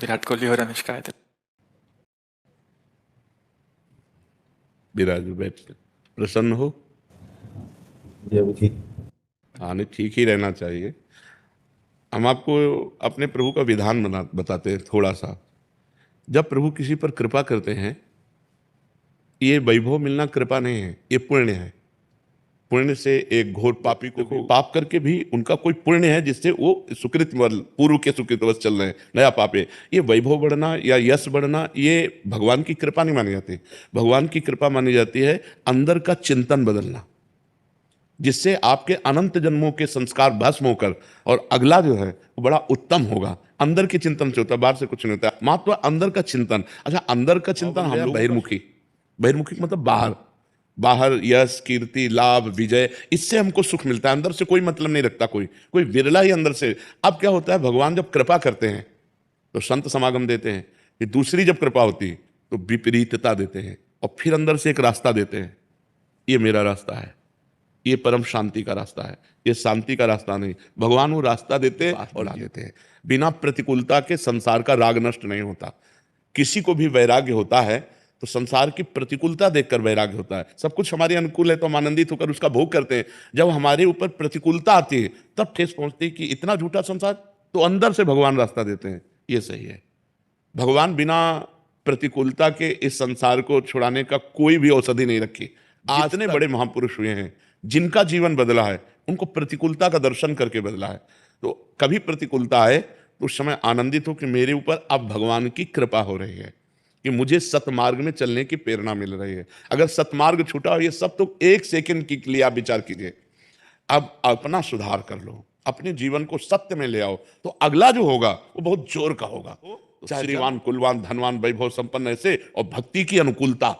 विराट कोहली और अनुष्का है तो विराज बैठ प्रसन्न हो। जी अभी ठीक। हाँ, नहीं, ठीक ही रहना चाहिए। हम आपको अपने प्रभु का विधान बताते हैं थोड़ा सा। जब प्रभु किसी पर कृपा करते हैं, ये वैभव मिलना कृपा नहीं है, ये पुण्य है। पुण्य से एक घोर पापी को पाप करके भी उनका कोई पुण्य है जिससे वो सुकृत पूर्व के सुकृतवश चल रहे हैं, नया पाप है। ये वैभव बढ़ना या यश बढ़ना ये भगवान की कृपा नहीं मानी जाती। भगवान की कृपा मानी जाती है अंदर का चिंतन बदलना, जिससे आपके अनंत जन्मों के संस्कार भस्म होकर और अगला जो है वो बड़ा उत्तम होगा। अंदर के चिंतन से होता है, बाहर से कुछ नहीं होता। मात्र अंदर का चिंतन। अच्छा, अंदर का चिंतन हम लोग बहिर्मुखी, बहिर्मुखी मतलब बाहर, बाहर यश कीर्ति लाभ विजय, इससे हमको सुख मिलता है। अंदर से कोई मतलब नहीं रखता कोई, कोई विरला ही अंदर से। अब क्या होता है, भगवान जब कृपा करते हैं तो संत समागम देते हैं, कि दूसरी जब कृपा होती है तो विपरीतता देते हैं और फिर अंदर से एक रास्ता देते हैं। ये मेरा रास्ता है, ये परम शांति का रास्ता है, ये शांति का रास्ता नहीं। भगवान वो रास्ता देते हैं और ला देते हैं। बिना प्रतिकूलता के संसार का राग नष्ट नहीं होता। किसी को भी वैराग्य होता है तो संसार की प्रतिकूलता देखकर वैराग्य होता है। सब कुछ हमारे अनुकूल है तो हम आनंदित होकर उसका भोग करते हैं। जब हमारे ऊपर प्रतिकूलता आती है तब ठेस पहुंचती है कि इतना झूठा संसार, तो अंदर से भगवान रास्ता देते हैं, ये सही है। भगवान बिना प्रतिकूलता के इस संसार को छुड़ाने का कोई भी औषधि नहीं रखी। जितने बड़े महापुरुष हुए हैं जिनका जीवन बदला है, उनको प्रतिकूलता का दर्शन करके बदला है। तो कभी प्रतिकूलता आए तो उस समय आनंदित हो कि मेरे ऊपर अब भगवान की कृपा हो रही है, कि मुझे सतमार्ग में चलने की प्रेरणा मिल रही है। अगर सतमार्ग छूटा और ये सब, तो एक सेकंड के लिए आप विचार कीजिए। अब अपना सुधार कर लो, अपने जीवन को सत्य में ले आओ, तो अगला जो होगा वो बहुत जोर का होगा। तो श्रीवान कुलवान धनवान वैभव संपन्न ऐसे, और भक्ति की अनुकूलता,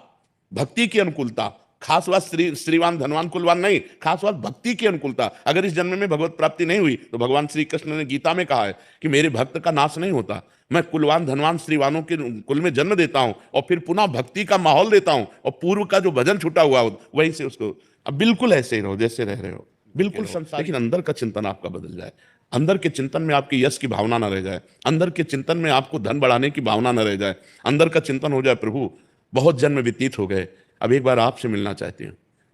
भक्ति की अनुकूलता। खास बात श्रीवान धनवान कुलवान नहीं, खास बात भक्ति की अनुकूलता। अगर इस जन्म में भगवत प्राप्ति नहीं हुई तो भगवान श्री कृष्ण ने गीता में कहा है कि मेरे भक्त का नाश नहीं होता। मैं कुलवान धनवान श्रीवानों के कुल में जन्म देता हूं और फिर पुनः भक्ति का माहौल देता हूं, और पूर्व का जो भजन छूटा हुआ वहीं से उसको। अब बिल्कुल ऐसे ही रहो जैसे रह रहे हो, बिल्कुल संसार, लेकिन अंदर का चिंतन आपका बदल जाए। अंदर के चिंतन में आपकी यश की भावना न रह जाए, अंदर के चिंतन में आपको धन बढ़ाने की भावना न रह जाए। अंदर का चिंतन हो जाए, प्रभु बहुत जन्म व्यतीत हो गए, अब एक बार आपसे मिलना चाहती हूँ,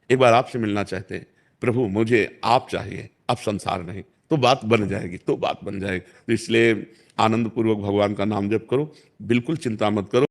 एक बार आपसे मिलना चाहते हैं प्रभु, मुझे आप चाहिए, अब संसार नहीं। तो बात बन जाएगी, तो बात बन जाएगी। तो इसलिए आनंद पूर्वक भगवान का नाम जप करो, बिल्कुल चिंता मत करो।